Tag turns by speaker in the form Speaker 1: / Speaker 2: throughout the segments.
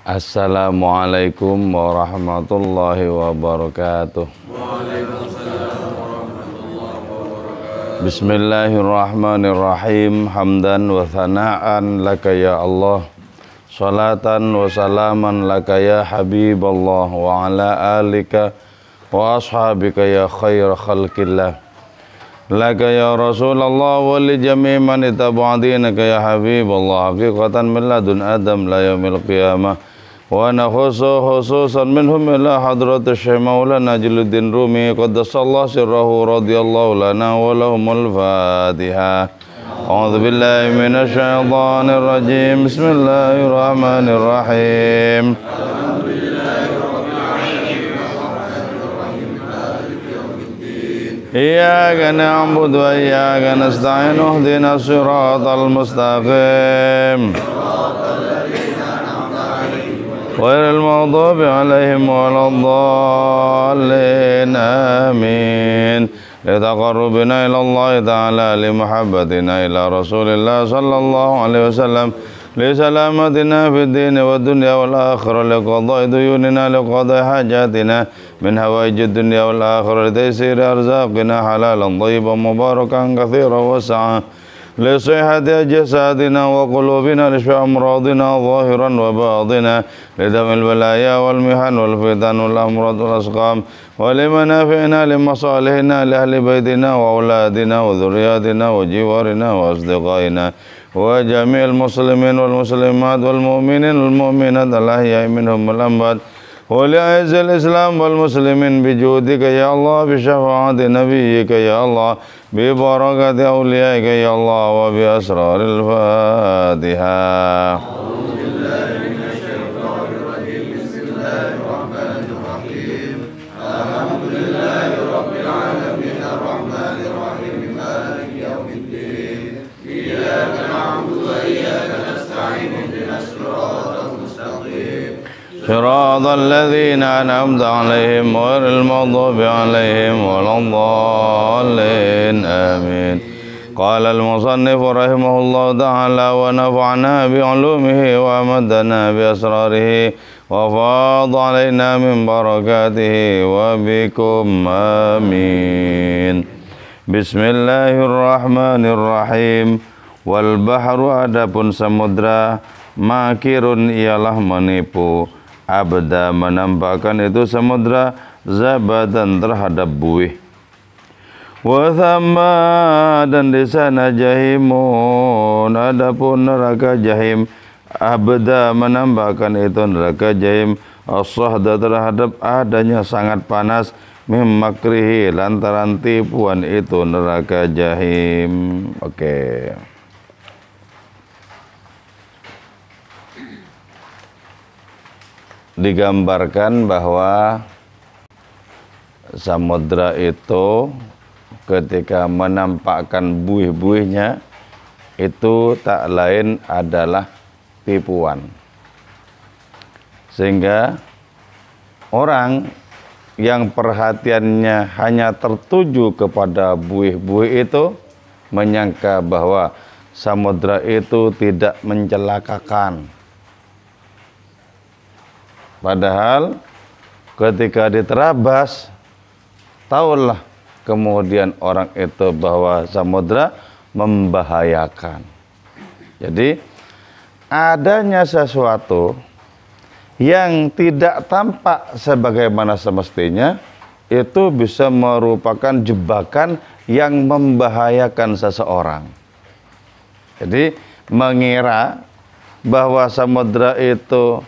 Speaker 1: Assalamualaikum warahmatullahi wabarakatuh. Bismillahirrahmanirrahim. Hamdan wa thana'an laka ya Allah, salatan wa salaman laka ya Habiballah, wa ala alika wa ashabika ya khair khalqillah, laka ya Rasulullah wa li jami' man itaba'dinaka ya Habiballah, haqiqatan min ladun Adam la yaumil qiyamah. Wa nakhusu khususan minhum ila hadratus Syekh Maulana Jalaluddin Rumi qaddasallahu sirrahu radhiyallahu lana wa lahumul Fatihah. A'udzu billahi minasy syaithanir rajim. Bismillahirrahmanirrahim. Iyyaka na'budu wa iyyaka nasta'in. Ihdinas siratal mustaqim. Ghairil maghdubi 'alaihim waladdallin. Amin. Litaqarrubina ila Allah ta'ala li muhabbatina ila Rasulillah sallallahu alaihi wasallam, li salamatina fid din wad dunya wal akhirah, li qada'i duyunina, li qada'i hajatina min hawaijid dunya wal akhirah, li taysiri arzaqina halalan thayyiban mubarakan katsiran wasi'an, لصحة جسادنا وقلوبنا، لشفاء أمراضنا ظاهرا وباطنا، لدفع البلايا والمحن والفتن والأمراض والأسقام، ولمنافعنا لمصالحنا لأهل بيتنا وأولادنا وذرياتنا وجوارنا وأصدقائنا وجميع المسلمين والمسلمات والمؤمنين والمؤمنات الأحياء منهم والأموات، ولأعز الإسلام والمسلمين بجودك يا الله، بشفاعة نبيك يا الله، ببركة أوليائك يا الله، وبأسرار الفاتحة. أعوذ بالله من الشيطان الرجيم. بسم الله الرحمن الرحيم. الحمد لله رب العالمين الرحمن الرحيم مالك يوم الدين. إياك نعبد وإياك نستعين. اهدنا الصراط المستقيم، صراط الذين أنعمت عليهم غير المغضوب عليهم ولا الضالين. آمين. قال المصنف رحمه الله تعالى: ونفعنا بعلومه وأمدنا بأسراره وفاض علينا من بركاته وبكم. آمين. بسم الله الرحمن الرحيم. والبحر adapun samudra, makirun ialah menipu, abda menampakkan itu samudra, zabadan terhadap buih, wa thamma dan di sana jahimun, adapun neraka jahim, abda menampakkan itu neraka jahim, as-sahda terhadap adanya sangat panas, mim makrihi lantaran tipuan itu neraka jahim. Oke. Digambarkan bahwa samudra itu ketika menampakkan buih-buihnya itu tak lain adalah tipuan, sehingga orang yang perhatiannya hanya tertuju kepada buih-buih itu menyangka bahwa samudra itu tidak mencelakakan. Padahal ketika diterabas, tahulah kemudian orang itu bahwa samudra membahayakan. Jadi adanya sesuatu yang tidak tampak sebagaimana semestinya itu bisa merupakan jebakan yang membahayakan seseorang. Jadi mengira bahwa samudra itu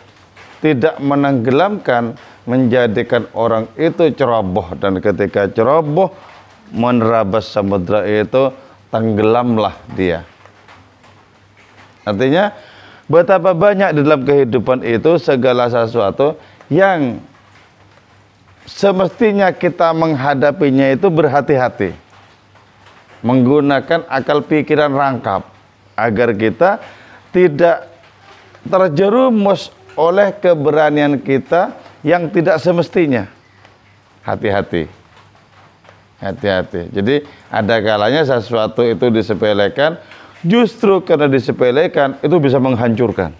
Speaker 1: tidak menenggelamkan, menjadikan orang itu ceroboh, dan ketika ceroboh menerabas samudra itu tenggelamlah dia. Artinya betapa banyak di dalam kehidupan itu segala sesuatu yang semestinya kita menghadapinya itu berhati-hati, menggunakan akal pikiran rangkap agar kita tidak terjerumus oleh keberanian kita yang tidak semestinya. Hati-hati. Hati-hati. Jadi ada kalanya sesuatu itu disepelekan, justru karena disepelekan itu bisa menghancurkan.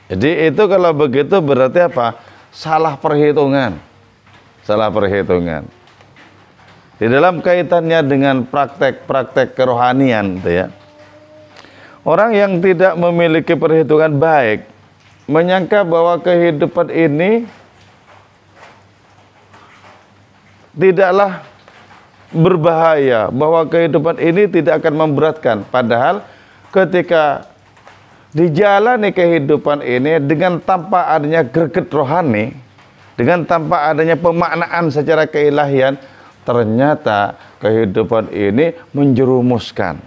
Speaker 1: Jadi itu kalau begitu berarti apa? Salah perhitungan. Salah perhitungan. Di dalam kaitannya dengan praktek-praktek kerohanian itu ya. Orang yang tidak memiliki perhitungan baik menyangka bahwa kehidupan ini tidaklah berbahaya, bahwa kehidupan ini tidak akan memberatkan. Padahal ketika dijalani kehidupan ini dengan tanpa adanya greget rohani, dengan tanpa adanya pemaknaan secara keilahian, ternyata kehidupan ini menjerumuskan.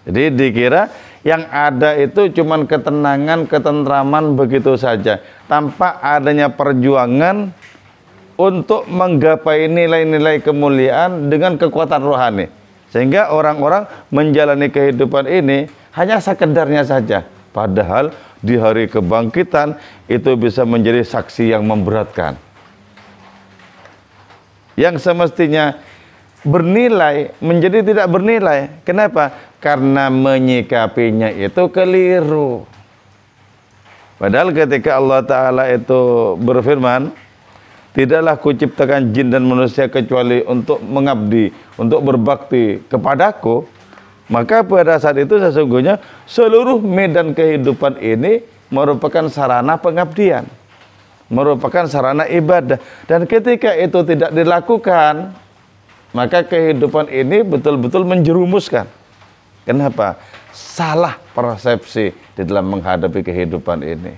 Speaker 1: Jadi dikira yang ada itu cuman ketenangan, ketentraman begitu saja, tanpa adanya perjuangan untuk menggapai nilai-nilai kemuliaan dengan kekuatan rohani. Sehingga orang-orang menjalani kehidupan ini hanya sekedarnya saja. Padahal di hari kebangkitan itu bisa menjadi saksi yang memberatkan. Yang semestinya bernilai menjadi tidak bernilai. Kenapa? Karena menyikapinya itu keliru. Padahal ketika Allah Ta'ala itu berfirman, tidaklah kuciptakan jin dan manusia kecuali untuk mengabdi, untuk berbakti kepadaku. Maka pada saat itu sesungguhnya seluruh medan kehidupan ini merupakan sarana pengabdian, merupakan sarana ibadah. Dan ketika itu tidak dilakukan, maka kehidupan ini betul-betul menjerumuskan. Kenapa? Salah persepsi di dalam menghadapi kehidupan ini.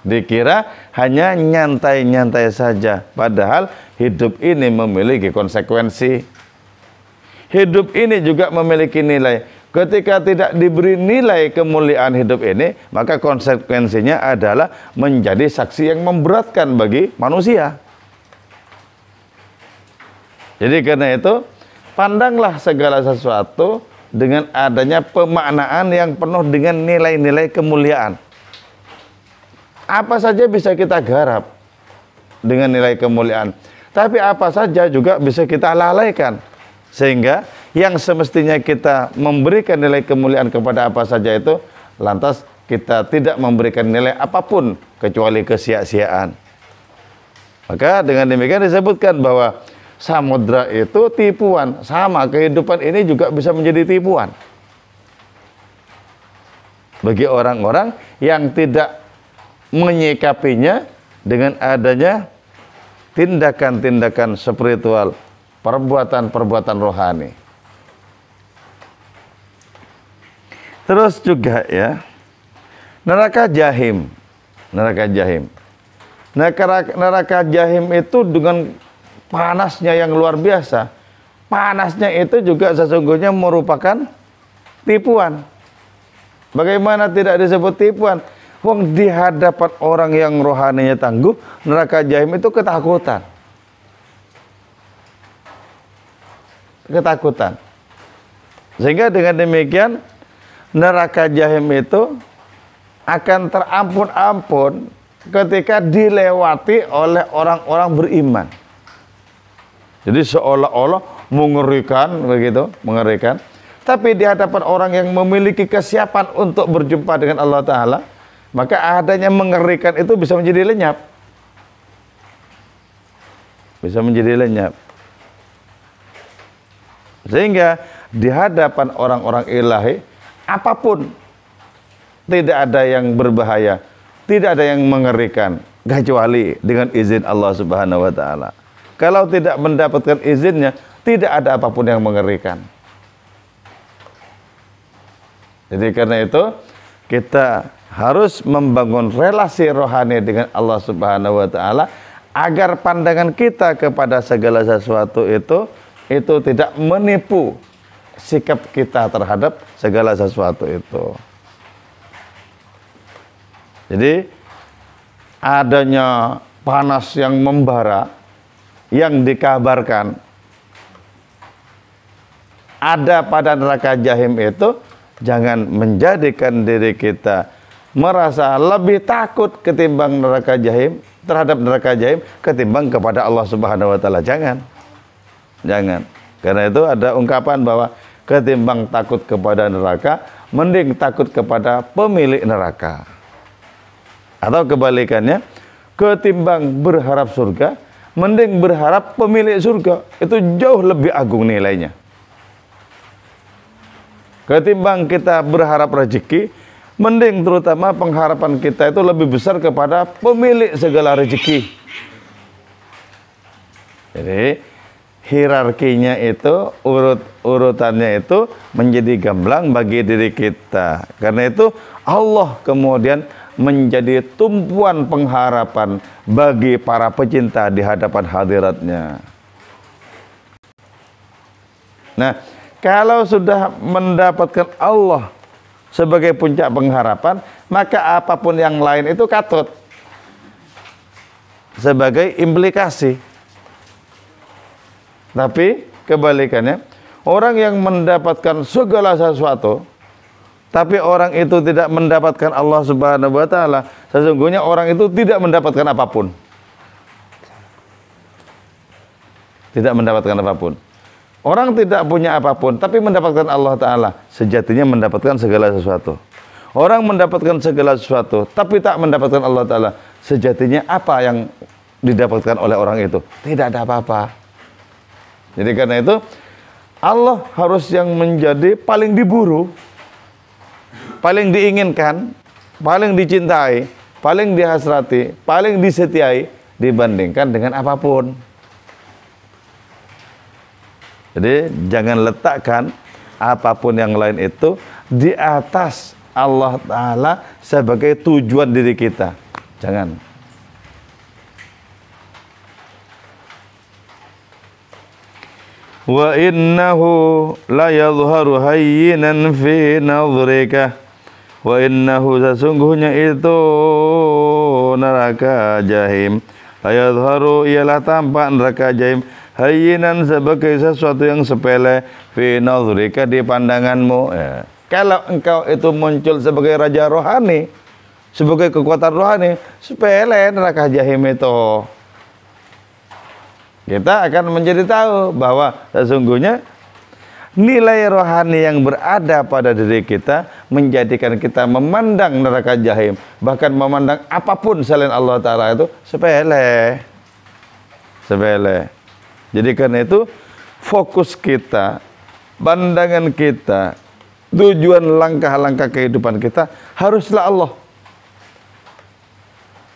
Speaker 1: Dikira hanya nyantai-nyantai saja, padahal hidup ini memiliki konsekuensi. Hidup ini juga memiliki nilai. Ketika tidak diberi nilai kemuliaan hidup ini, maka konsekuensinya adalah menjadi saksi yang memberatkan bagi manusia. Jadi karena itu, pandanglah segala sesuatu dengan adanya pemaknaan yang penuh dengan nilai-nilai kemuliaan. Apa saja bisa kita garap dengan nilai kemuliaan, tapi apa saja juga bisa kita lalaikan. Sehingga yang semestinya kita memberikan nilai kemuliaan kepada apa saja itu, lantas kita tidak memberikan nilai apapun kecuali kesia-siaan. Maka dengan demikian disebutkan bahwa samudra itu tipuan. Sama, kehidupan ini juga bisa menjadi tipuan bagi orang-orang yang tidak menyikapinya dengan adanya tindakan-tindakan spiritual, perbuatan-perbuatan rohani. Terus juga ya, neraka jahim. Neraka jahim. Neraka jahim itu dengan panasnya yang luar biasa. Panasnya itu juga sesungguhnya merupakan tipuan. Bagaimana tidak disebut tipuan? Wong di hadapan orang yang rohaninya tangguh, neraka jahim itu ketakutan. Ketakutan. Sehingga dengan demikian neraka jahim itu akan terampun-ampun ketika dilewati oleh orang-orang beriman. Jadi seolah-olah mengerikan begitu, mengerikan. Tapi di hadapan orang yang memiliki kesiapan untuk berjumpa dengan Allah Ta'ala, maka adanya mengerikan itu bisa menjadi lenyap. Bisa menjadi lenyap. Sehingga di hadapan orang-orang ilahi, apapun tidak ada yang berbahaya, tidak ada yang mengerikan, kecuali dengan izin Allah Subhanahu wa Ta'ala. Kalau tidak mendapatkan izinnya, tidak ada apapun yang mengerikan. Jadi karena itu kita harus membangun relasi rohani dengan Allah Subhanahu wa Ta'ala agar pandangan kita kepada segala sesuatu itu tidak menipu sikap kita terhadap segala sesuatu itu. Jadi adanya panas yang membara yang dikabarkan ada pada neraka jahim itu, jangan menjadikan diri kita merasa lebih takut ketimbang neraka jahim, terhadap neraka jahim ketimbang kepada Allah Subhanahu wa Ta'ala. Jangan. Karena itu ada ungkapan bahwa ketimbang takut kepada neraka, mending takut kepada pemilik neraka. Atau kebalikannya, ketimbang berharap surga, mending berharap pemilik surga. Itu jauh lebih agung nilainya. Ketimbang kita berharap rezeki, mending terutama pengharapan kita itu lebih besar kepada pemilik segala rezeki. Jadi hierarkinya itu, urutannya itu menjadi gamblang bagi diri kita. Karena itu Allah kemudian menjadi tumpuan pengharapan bagi para pecinta di hadapan hadiratnya. Nah, kalau sudah mendapatkan Allah sebagai puncak pengharapan, maka apapun yang lain itu katut sebagai implikasi. Tapi kebalikannya, orang yang mendapatkan segala sesuatu, tapi orang itu tidak mendapatkan Allah Subhanahu wa Ta'ala, sesungguhnya orang itu tidak mendapatkan apapun. Tidak mendapatkan apapun. Orang tidak punya apapun, tapi mendapatkan Allah Ta'ala, sejatinya mendapatkan segala sesuatu. Orang mendapatkan segala sesuatu, tapi tak mendapatkan Allah Ta'ala, sejatinya apa yang didapatkan oleh orang itu? Tidak ada apa-apa. Jadi karena itu, Allah harus yang menjadi paling diburu, paling diinginkan, paling dicintai, paling dihasrati, paling disetiai dibandingkan dengan apapun. Jadi jangan letakkan apapun yang lain itu di atas Allah Ta'ala sebagai tujuan diri kita. Jangan. Wa innahu la yadhharu hayyinan fi nadhrika. Wa innahu, sesungguhnya itu neraka jahim, la yadhharu, ialah tampak neraka jahim, hayyinan, sebagai sesuatu yang sepele, fi nadhrika, di pandanganmu. Ya. Kalau engkau itu muncul sebagai raja rohani, sebagai kekuatan rohani, sepele neraka jahim itu. Kita akan menjadi tahu bahwa sesungguhnya nilai rohani yang berada pada diri kita menjadikan kita memandang neraka jahim, bahkan memandang apapun selain Allah Ta'ala itu sepele. Sepele. Jadi karena itu fokus kita, pandangan kita, tujuan langkah-langkah kehidupan kita haruslah Allah.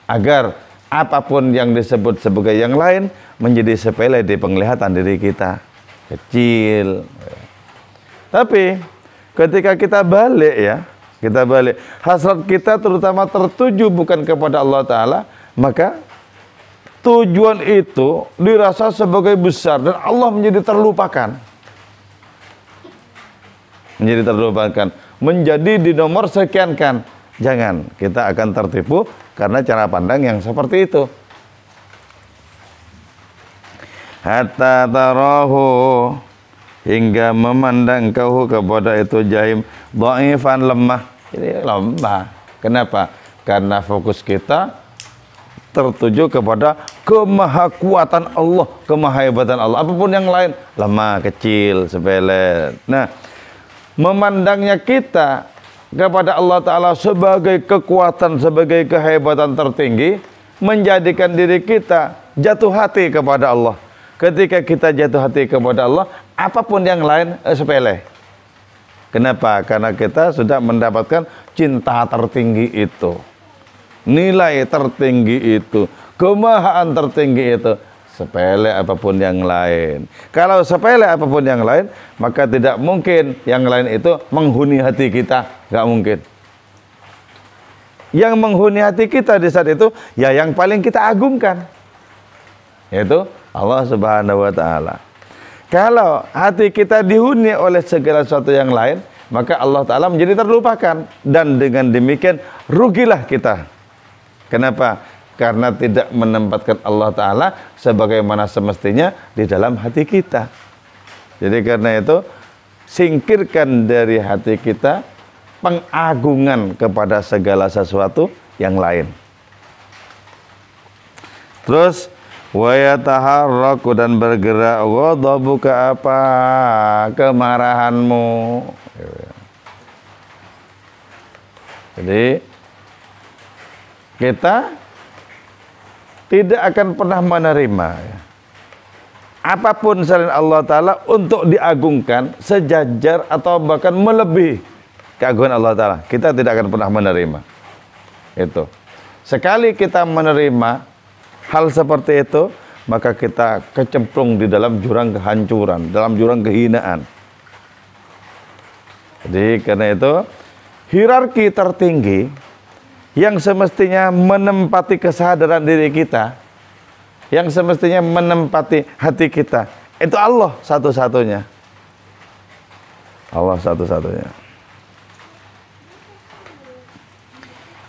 Speaker 1: Agar apapun yang disebut sebagai yang lain menjadi sepele di penglihatan diri kita, kecil. Tapi ketika kita balik ya, kita balik, hasrat kita terutama tertuju bukan kepada Allah Ta'ala, maka tujuan itu dirasa sebagai besar dan Allah menjadi terlupakan. Menjadi terlupakan, menjadi di nomor sekiankan. Jangan, kita akan tertipu karena cara pandang yang seperti itu. Hatta tarahu, hingga memandang kau kepada itu jahim, dhaifan, lemah. Ini lemah. Kenapa? Karena fokus kita tertuju kepada kemahakuatan Allah, kemahahebatan Allah. Apapun yang lain lemah, kecil, sepele. Nah, memandangnya kita kepada Allah Ta'ala sebagai kekuatan, sebagai kehebatan tertinggi, menjadikan diri kita jatuh hati kepada Allah. Ketika kita jatuh hati kepada Allah, apapun yang lain sepele. Kenapa? Karena kita sudah mendapatkan cinta tertinggi itu, nilai tertinggi itu, kemahaan tertinggi itu. Sepele apapun yang lain. Kalau sepele apapun yang lain, maka tidak mungkin yang lain itu menghuni hati kita. Gak mungkin. Yang menghuni hati kita di saat itu, ya yang paling kita agungkan, yaitu Allah Subhanahu wa Ta'ala. Kalau hati kita dihuni oleh segala sesuatu yang lain, maka Allah Ta'ala menjadi terlupakan. Dan dengan demikian rugilah kita. Kenapa? Karena tidak menempatkan Allah Ta'ala sebagaimana semestinya di dalam hati kita. Jadi karena itu, singkirkan dari hati kita pengagungan kepada segala sesuatu yang lain. Terus, wa yataharraku, dan bergerak, ghadabuka, apa kemarahanmu. Jadi kita tidak akan pernah menerima apapun selain Allah Ta'ala untuk diagungkan sejajar atau bahkan melebihi keagungan Allah Ta'ala. Kita tidak akan pernah menerima itu. Sekali kita menerima hal seperti itu, maka kita kecemplung di dalam jurang kehancuran, dalam jurang kehinaan. Jadi karena itu hierarki tertinggi yang semestinya menempati kesadaran diri kita, yang semestinya menempati hati kita, itu Allah satu-satunya. Allah satu-satunya.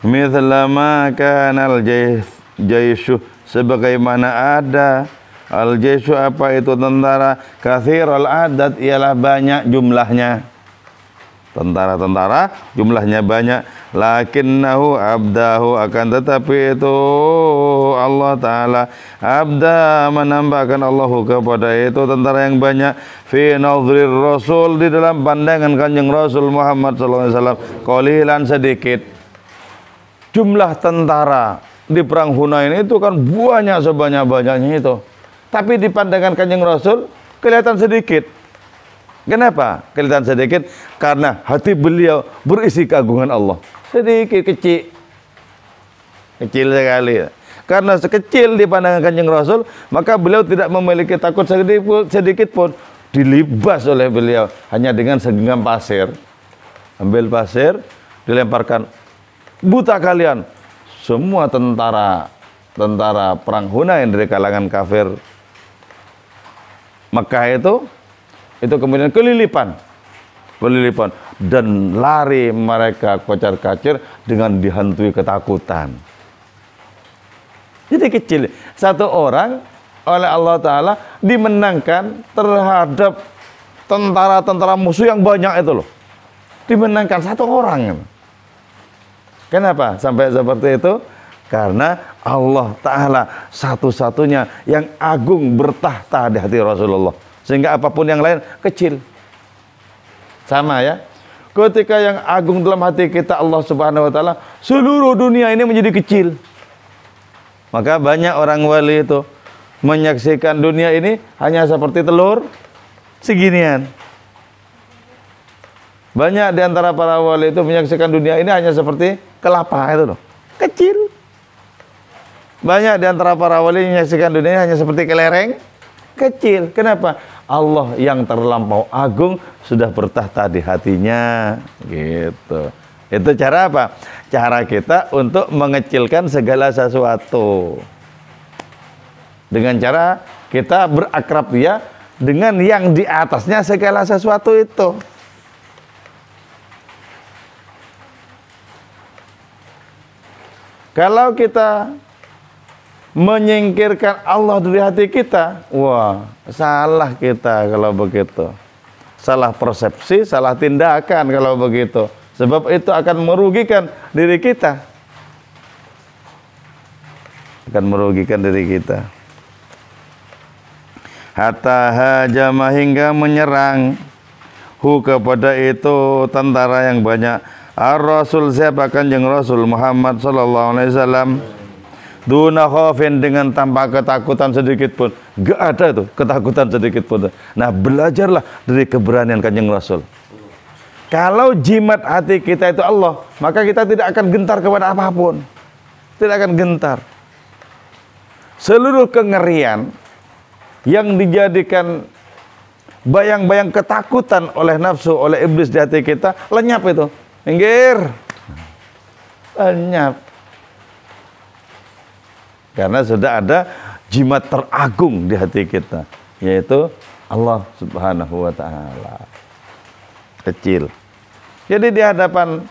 Speaker 1: Mithla ma kana al-jaishu, sebagaimana ada al-jaishu, apa itu tentara, katsirul adad, ialah banyak jumlahnya. Tentara-tentara jumlahnya banyak, lakinnahu abdahu, akan tetapi itu Allah Ta'ala abda, menambahkan Allahu kepada itu tentara yang banyak, fi nadhrir Rasul, di dalam pandangan Kanjeng Rasul Muhammad SAW, qalilan, sedikit. Jumlah tentara di perang Hunain itu kan banyak sebanyak-banyaknya itu, tapi di pandangan Kanjeng Rasul kelihatan sedikit. Kenapa kelihatan sedikit? Karena hati beliau berisi keagungan Allah. Sedikit, kecil sekali. Karena sekecil di pandangan Kanjeng Rasul, maka beliau tidak memiliki takut sedikit pun. Dilibas oleh beliau hanya dengan segenggam pasir. Ambil pasir, dilemparkan. Buta kalian. Semua tentara perang Hunain dari kalangan kafir Mekah itu kemudian kelilipan dan lari mereka kocar-kacir dengan dihantui ketakutan. Jadi kecil, satu orang oleh Allah Ta'ala dimenangkan terhadap tentara-tentara musuh yang banyak itu loh. Dimenangkan satu orang. Kenapa sampai seperti itu? Karena Allah Ta'ala satu-satunya yang agung bertahta di hati Rasulullah. Sehingga apapun yang lain kecil. Sama ya. Ketika yang agung dalam hati kita Allah Subhanahu wa Ta'ala, seluruh dunia ini menjadi kecil. Maka banyak orang wali itu menyaksikan dunia ini hanya seperti telur seginian. Banyak di antara para wali itu menyaksikan dunia ini hanya seperti kelapa itu loh. Kecil. Banyak di antara para wali menyaksikan dunia ini hanya seperti kelereng. Kecil. Kenapa? Allah yang terlampau agung sudah bertahta di hatinya. Gitu. Itu cara apa? Cara kita untuk mengecilkan segala sesuatu. Dengan cara kita berakrab dia dengan yang di atasnya segala sesuatu itu. Kalau kita menyingkirkan Allah dari hati kita, wah, salah kita kalau begitu. Salah persepsi, salah tindakan kalau begitu. Sebab itu akan merugikan diri kita. Akan merugikan diri kita. Hatta hajama, hingga menyerang kepada itu tentara yang banyak. Ar-Rasul, siapa? Kanjeng Rasul Muhammad sallallahu alaihi wasallam. Duna khaufin, dengan tanpa ketakutan sedikit pun. Gak ada tuh ketakutan sedikit pun. Nah, belajarlah dari keberanian Kanjeng Rasul. Kalau jimat hati kita itu Allah, maka kita tidak akan gentar kepada apapun. Tidak akan gentar. Seluruh kengerian yang dijadikan bayang-bayang ketakutan oleh nafsu, oleh iblis di hati kita, lenyap itu. Minggir. Lenyap. Karena sudah ada jimat teragung di hati kita, yaitu Allah Subhanahu wa Ta'ala. Kecil. Jadi di hadapan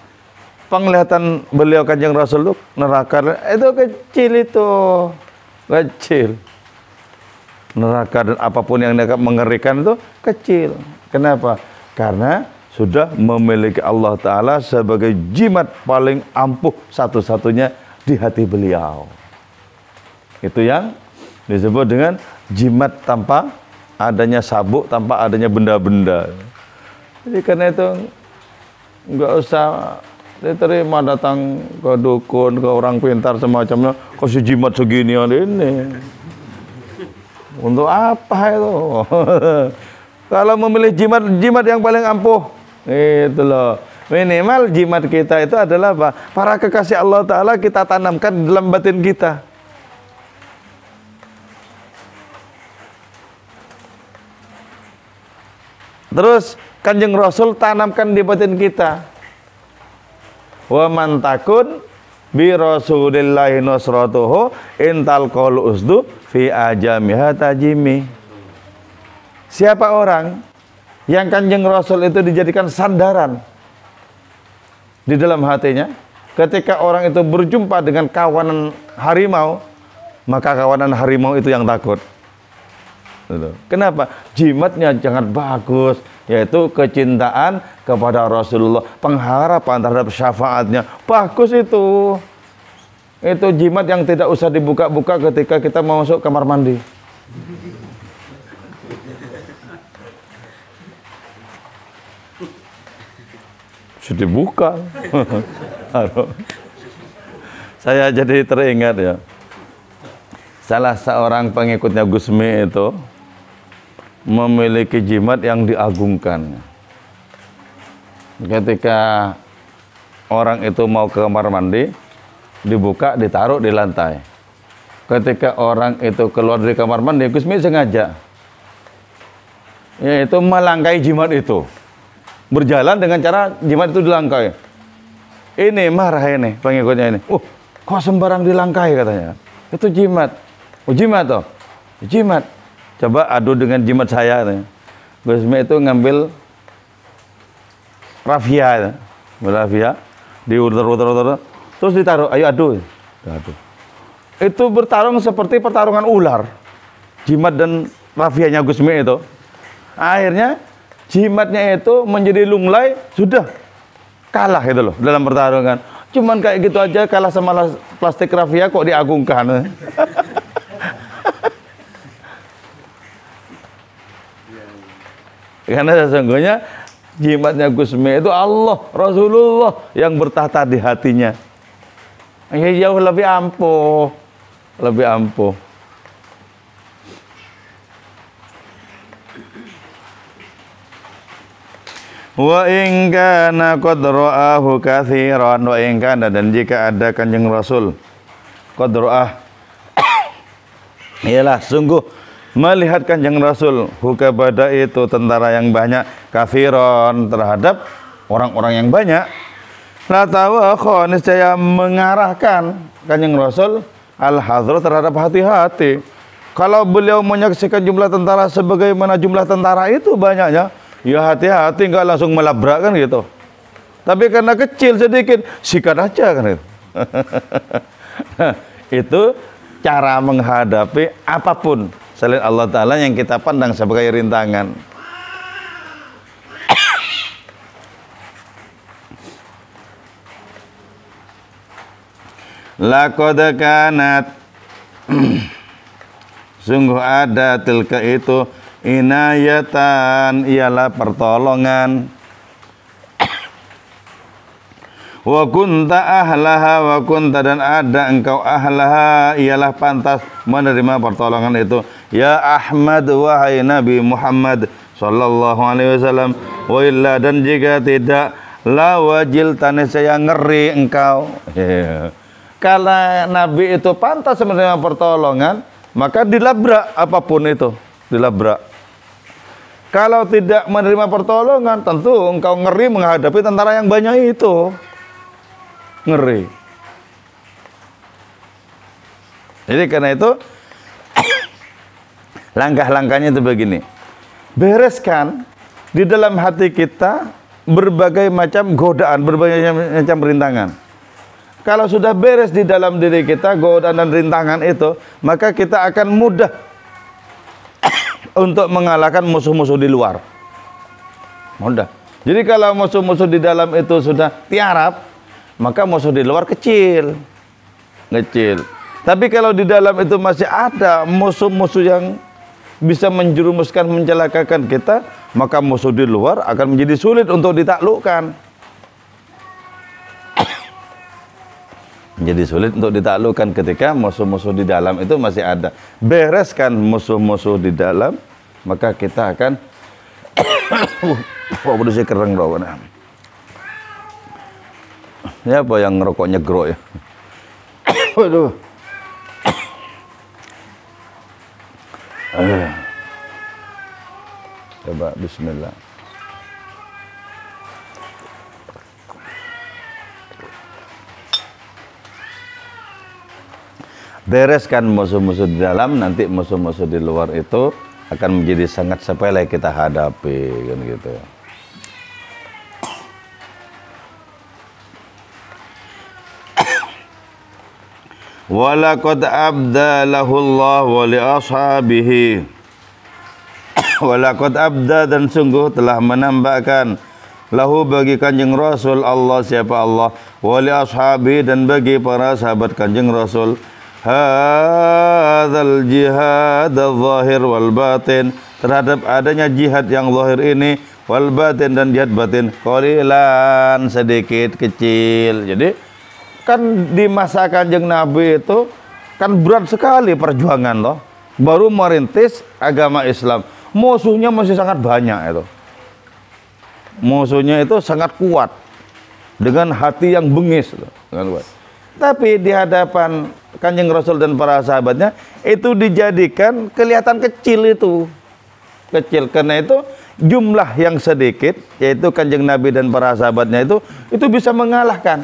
Speaker 1: penglihatan beliau Kanjeng Rasul itu, neraka itu kecil itu. Kecil. Neraka dan apapun yang mengerikan itu kecil. Kenapa? Karena sudah memiliki Allah Ta'ala sebagai jimat paling ampuh satu-satunya di hati beliau. Itu yang disebut dengan jimat tanpa adanya sabuk, tanpa adanya benda-benda. Jadi karena itu nggak usah diterima datang ke dukun, ke orang pintar semacamnya, kasih jimat seginian ini. Untuk apa itu? Kalau memilih jimat yang paling ampuh, itu loh. Minimal jimat kita itu adalah apa? Para kekasih Allah Ta'ala kita tanamkan dalam batin kita. Terus Kanjeng Rasul tanamkan di batin kita. Wa man takun bi Rasulillahi nusratuhu intal qaul usdu fi ajamiha tajimi. Siapa orang yang Kanjeng Rasul itu dijadikan sandaran di dalam hatinya, ketika orang itu berjumpa dengan kawanan harimau, maka kawanan harimau itu yang takut. Kenapa? Jimatnya sangat bagus, yaitu kecintaan kepada Rasulullah, pengharapan terhadap syafaatnya. Bagus itu. Itu jimat yang tidak usah dibuka-buka ketika kita mau masuk kamar mandi. Sudah dibuka. Saya jadi teringat ya. Salah seorang pengikutnya Gusmi itu memiliki jimat yang diagungkan. Ketika orang itu mau ke kamar mandi, dibuka, ditaruh di lantai. Ketika orang itu keluar dari kamar mandi, Gusmi sengaja yaitu melangkai jimat itu, berjalan dengan cara jimat itu dilangkai. Ini marah ini pengikutnya ini. Kok sembarang dilangkai katanya? Itu jimat. Jimat toh? Jimat. Coba adu dengan jimat saya. Gusmi itu ngambil rafia, diuter-uter, terus ditaruh. Ayo adu. Itu bertarung seperti pertarungan ular. Jimat dan rafianya Gusmi itu. Akhirnya jimatnya itu menjadi lunglai, sudah kalah itu loh dalam pertarungan. Cuman kayak gitu aja kalah sama plastik rafia kok diagungkan. Karena sesungguhnya jimatnya Gusmi itu Allah, Rasulullah yang bertahta di hatinya. Ya jauh lebih ampuh, lebih ampuh. Wa in kana qad ra'ahu katsiran, wa in kana, dan jika ada Kanjeng Rasul qad ra'ah, ialah sungguh melihat Kanjeng Rasul kepada itu tentara yang banyak, katsiran, terhadap orang-orang yang banyak, la tawakha, niscaya mengarahkan Kanjeng Rasul al-hadhr, terhadap hati-hati. Kalau beliau menyaksikan jumlah tentara sebagaimana jumlah tentara itu banyaknya, ya hati-hati, nggak langsung melabrak kan gitu. Tapi karena kecil sedikit, sikat aja kan gitu. Itu cara menghadapi apapun selain Allah Ta'ala yang kita pandang sebagai rintangan. Laqad kanat, sungguh ada tilka itu, inayatan, ialah pertolongan. Wa kunta ahlaha, wa kunta, dan ada engkau ahlaha, ialah pantas menerima pertolongan itu. Ya Ahmad, wahai Nabi Muhammad sallallahu alaihi wasallam, wa illa, dan jika tidak, la wajil, saya ngeri engkau. Kalau Nabi itu pantas menerima pertolongan, maka dilabrak apapun itu, dilabrak. Kalau tidak menerima pertolongan, tentu engkau ngeri menghadapi tentara yang banyak itu. Ngeri. Jadi karena itu langkah-langkahnya itu begini. Bereskan di dalam hati kita berbagai macam godaan, berbagai macam rintangan. Kalau sudah beres di dalam diri kita godaan dan rintangan itu, maka kita akan mudah untuk mengalahkan musuh-musuh di luar. Mudah. Jadi kalau musuh-musuh di dalam itu sudah tiarap, maka musuh di luar kecil. Tapi kalau di dalam itu masih ada musuh-musuh yang bisa menjerumuskan, mencelakakan kita, maka musuh di luar akan menjadi sulit untuk ditaklukkan. Menjadi sulit untuk ditaklukkan ketika musuh-musuh di dalam itu masih ada. Bereskan musuh-musuh di dalam, maka kita akan kok udah sih kereng bro. Ya apa yang ngerokoknya grok ya. Waduh. Coba bismillah. Bereskan musuh-musuh di dalam, nanti musuh-musuh di luar itu akan menjadi sangat sepele kita hadapi, kan gitu. Walaqad abdalahu Allah wa li ashabihi. Walaqad abda, dan sungguh telah menambahkan lahu bagi Kanjeng Rasul Allah, siapa Allah, wa li ashabihi, dan bagi para sahabat Kanjeng Rasul, hadzal jihad al-zahir wal batin, terhadap adanya jihad yang zahir ini, wal batin, dan jihad batin, qalilan, sedikit, kecil. Jadi kan di masa Kanjeng Nabi itu kan berat sekali perjuangan loh. Baru merintis agama Islam, musuhnya masih sangat banyak itu. Musuhnya itu sangat kuat dengan hati yang bengis loh, dengan kuat. Tapi di hadapan Kanjeng Rasul dan para sahabatnya itu dijadikan kelihatan kecil itu. Kecil karena itu jumlah yang sedikit, yaitu Kanjeng Nabi dan para sahabatnya itu bisa mengalahkan.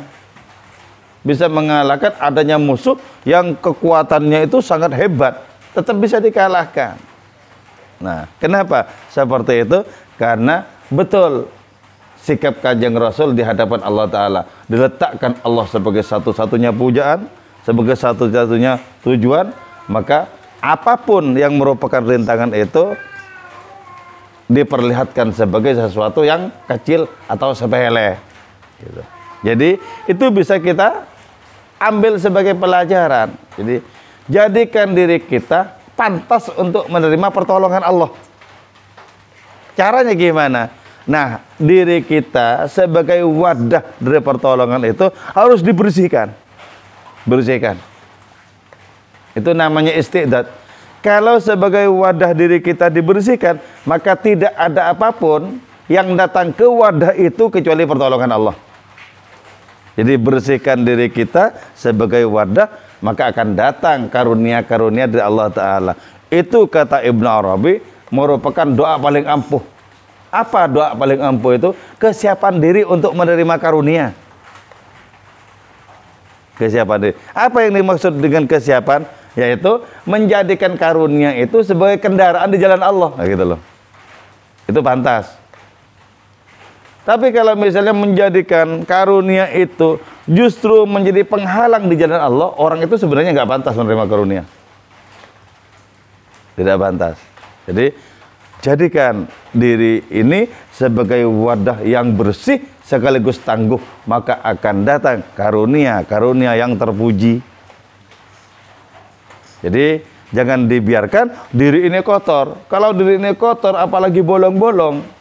Speaker 1: Bisa mengalahkan adanya musuh yang kekuatannya itu sangat hebat, tetap bisa dikalahkan. Nah, kenapa seperti itu? Karena betul sikap Kanjeng Rasul di hadapan Allah Ta'ala, diletakkan Allah sebagai satu-satunya pujaan, sebagai satu-satunya tujuan, maka apapun yang merupakan rintangan itu diperlihatkan sebagai sesuatu yang kecil atau sepele gitu. Jadi itu bisa kita ambil sebagai pelajaran. Jadi jadikan diri kita pantas untuk menerima pertolongan Allah. Caranya gimana? Nah, diri kita sebagai wadah dari pertolongan itu harus dibersihkan. Bersihkan. Itu namanya istiqdad. Kalau sebagai wadah diri kita dibersihkan, maka tidak ada apapun yang datang ke wadah itu kecuali pertolongan Allah. Jadi bersihkan diri kita sebagai wadah, maka akan datang karunia-karunia dari Allah Ta'ala. Itu kata Ibnu Arabi merupakan doa paling ampuh. Apa doa paling ampuh itu? Kesiapan diri untuk menerima karunia. Kesiapan diri. Apa yang dimaksud dengan kesiapan? Yaitu menjadikan karunia itu sebagai kendaraan di jalan Allah. Nah, gitu loh. Itu pantas. Tapi kalau misalnya menjadikan karunia itu justru menjadi penghalang di jalan Allah, orang itu sebenarnya nggak pantas menerima karunia. Tidak pantas. Jadi jadikan diri ini sebagai wadah yang bersih sekaligus tangguh, maka akan datang karunia-karunia yang terpuji. Jadi jangan dibiarkan diri ini kotor. Kalau diri ini kotor, apalagi bolong-bolong,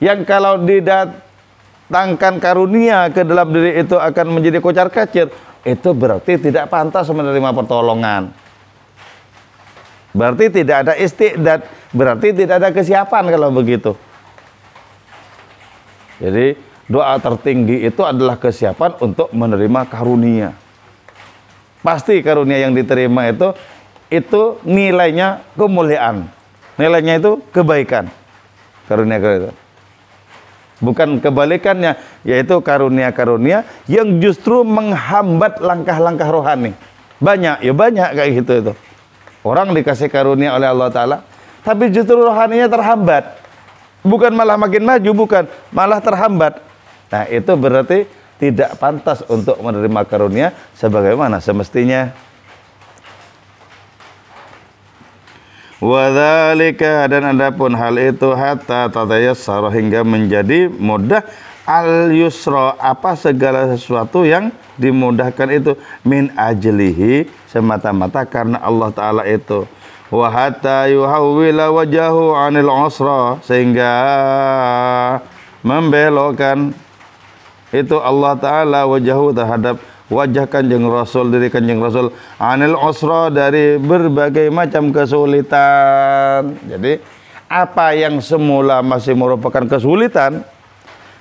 Speaker 1: yang kalau didatangkan karunia ke dalam diri itu akan menjadi kocar-kacir, itu berarti tidak pantas menerima pertolongan. Berarti tidak ada istiqdad, berarti tidak ada kesiapan kalau begitu. Jadi doa tertinggi itu adalah kesiapan untuk menerima karunia. Pasti karunia yang diterima itu nilainya kemuliaan. Nilainya itu kebaikan. Karunia-karunia. Bukan kebalikannya, yaitu karunia-karunia yang justru menghambat langkah-langkah rohani. Banyak kayak gitu itu. Orang dikasih karunia oleh Allah Ta'ala, tapi justru rohaninya terhambat. Bukan malah makin maju, bukan, malah terhambat. Nah, itu berarti tidak pantas untuk menerima karunia sebagaimana semestinya. Wadzalika, dan adapun hal itu hatta tatayassara, hingga menjadi mudah, al yusra, apa segala sesuatu yang dimudahkan itu, min ajlihi, semata-mata karena Allah Ta'ala itu, wa hatta yuhawwila wajahu anil usra, sehingga membelokkan itu Allah Ta'ala wajahu terhadap wajah Kanjeng Rasul, diri Kanjeng Rasul, anil usra, dari berbagai macam kesulitan. Jadi apa yang semula masih merupakan kesulitan,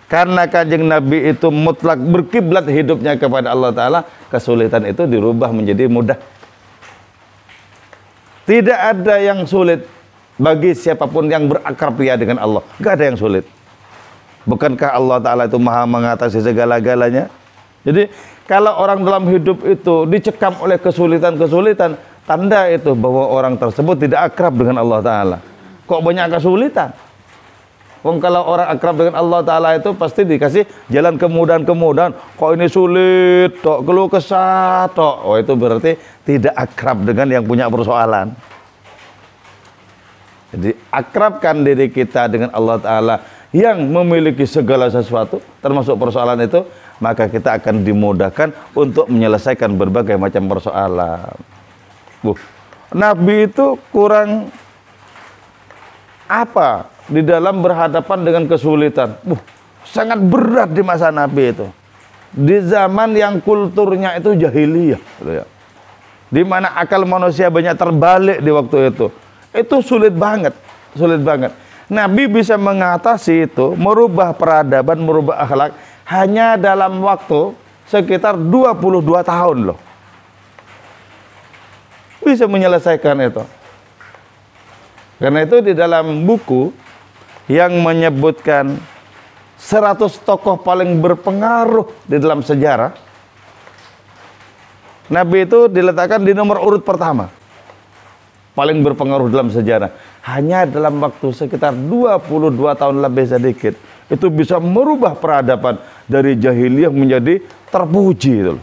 Speaker 1: karena Kanjeng Nabi itu mutlak berkiblat hidupnya kepada Allah Ta'ala, kesulitan itu dirubah menjadi mudah. Tidak ada yang sulit bagi siapapun yang berakrab dengan Allah. Gak ada yang sulit. Bukankah Allah Ta'ala itu maha mengatasi segala-galanya? Jadi kalau orang dalam hidup itu dicekam oleh kesulitan-kesulitan, tanda itu bahwa orang tersebut tidak akrab dengan Allah Ta'ala. Kok banyak kesulitan? Kalau orang akrab dengan Allah Ta'ala itu pasti dikasih jalan kemudahan-kemudahan. Kok ini sulit, tok, keluh kesah, tok. Oh, itu berarti tidak akrab dengan yang punya persoalan. Jadi akrabkan diri kita dengan Allah Ta'ala yang memiliki segala sesuatu, termasuk persoalan itu, maka kita akan dimudahkan untuk menyelesaikan berbagai macam persoalan. Nabi itu kurang apa di dalam berhadapan dengan kesulitan. Sangat berat di masa Nabi itu. Di zaman yang kulturnya itu jahiliyah, di mana akal manusia banyak terbalik di waktu itu. Itu sulit banget, sulit banget. Nabi bisa mengatasi itu, merubah peradaban, merubah akhlak hanya dalam waktu sekitar 22 tahun loh. Bisa menyelesaikan itu. Karena itu di dalam buku yang menyebutkan 100 tokoh paling berpengaruh di dalam sejarah, Nabi itu diletakkan di nomor urut pertama. Paling berpengaruh dalam sejarah. Hanya dalam waktu sekitar 22 tahun lebih sedikit, itu bisa merubah peradaban dari jahiliyah menjadi terpuji itu.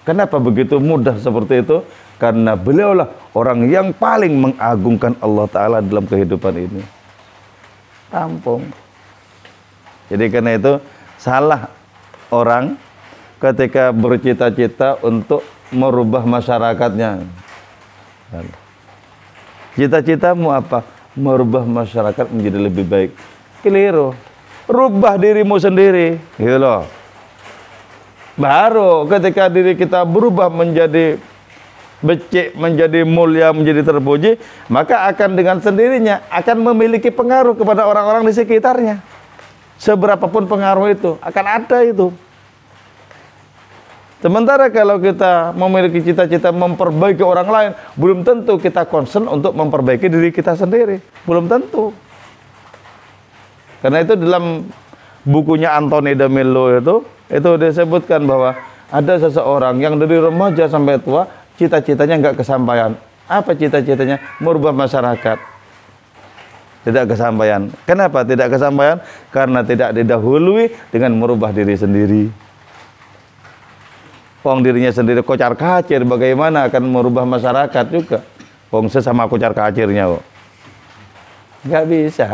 Speaker 1: Kenapa begitu mudah seperti itu? Karena beliaulah orang yang paling mengagungkan Allah Ta'ala dalam kehidupan ini. Tampung. Jadi karena itu salah orang ketika bercita-cita untuk merubah masyarakatnya. Cita-citamu apa? Merubah masyarakat menjadi lebih baik. Keliru. Rubah dirimu sendiri, gitu loh. Baru ketika diri kita berubah menjadi becik, menjadi mulia, menjadi terpuji, maka akan dengan sendirinya akan memiliki pengaruh kepada orang-orang di sekitarnya. Seberapapun pengaruh itu akan ada itu. Sementara kalau kita memiliki cita-cita memperbaiki orang lain, belum tentu kita concern untuk memperbaiki diri kita sendiri. Belum tentu. Karena itu dalam bukunya Anthony de Mello itu disebutkan bahwa ada seseorang yang dari remaja sampai tua, cita-citanya nggak kesampaian. Apa cita-citanya? Merubah masyarakat. Tidak kesampaian. Kenapa tidak kesampaian? Karena tidak didahului dengan merubah diri sendiri. Wong dirinya sendiri kocar kacir, bagaimana akan merubah masyarakat juga? Wong sesama kocar kacirnya kok. Nggak bisa.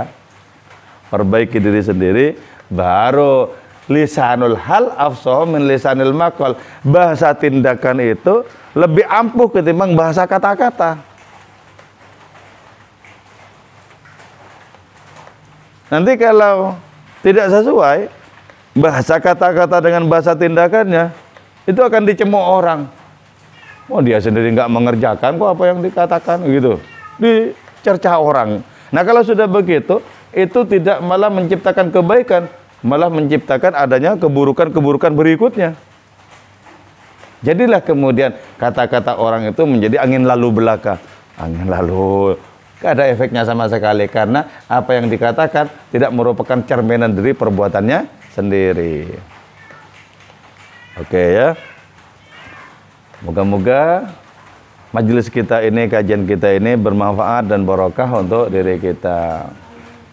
Speaker 1: Perbaiki diri sendiri, baru lisanul hal afsah min lisanil maqal. Bahasa tindakan itu lebih ampuh ketimbang bahasa kata-kata. Nanti kalau tidak sesuai bahasa kata-kata dengan bahasa tindakannya, itu akan dicemooh orang. Oh, dia sendiri nggak mengerjakan kok apa yang dikatakan gitu. Dicerca orang. Nah, kalau sudah begitu, itu tidak malah menciptakan kebaikan, malah menciptakan adanya keburukan-keburukan berikutnya. Jadilah kemudian kata-kata orang itu menjadi angin lalu belaka. Angin lalu, gak ada efeknya sama sekali, karena apa yang dikatakan tidak merupakan cerminan dari perbuatannya sendiri. Oke ya. Moga-moga majelis kita ini, kajian kita ini bermanfaat dan barokah untuk diri kita.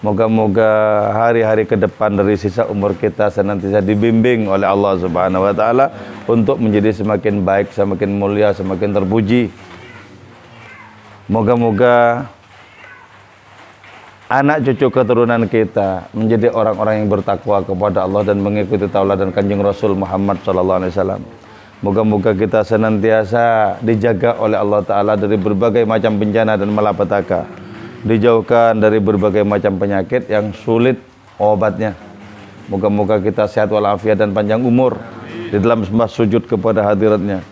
Speaker 1: Moga-moga hari-hari ke depan dari sisa umur kita senantiasa dibimbing oleh Allah Subhanahu wa taala untuk menjadi semakin baik, semakin mulia, semakin terpuji. Moga-moga anak cucu keturunan kita menjadi orang-orang yang bertakwa kepada Allah dan mengikuti tauladan Kanjeng Rasul Muhammad SAW. Moga-moga kita senantiasa dijaga oleh Allah Ta'ala dari berbagai macam bencana dan malapetaka, dijauhkan dari berbagai macam penyakit yang sulit obatnya. Moga-moga kita sehat walafiat dan panjang umur. di dalam sembah sujud kepada hadiratnya.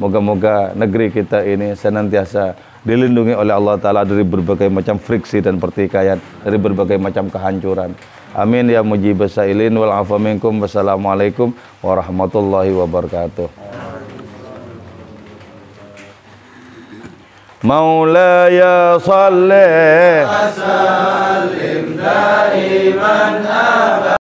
Speaker 1: Moga-moga negeri kita ini senantiasa dilindungi oleh Allah Ta'ala dari berbagai macam friksi dan pertikaian, dari berbagai macam kehancuran. Amin ya mujibas sailin wal afa minkum. Wassalamualaikum warahmatullahi wabarakatuh. Maulaya salli wa sallim daiman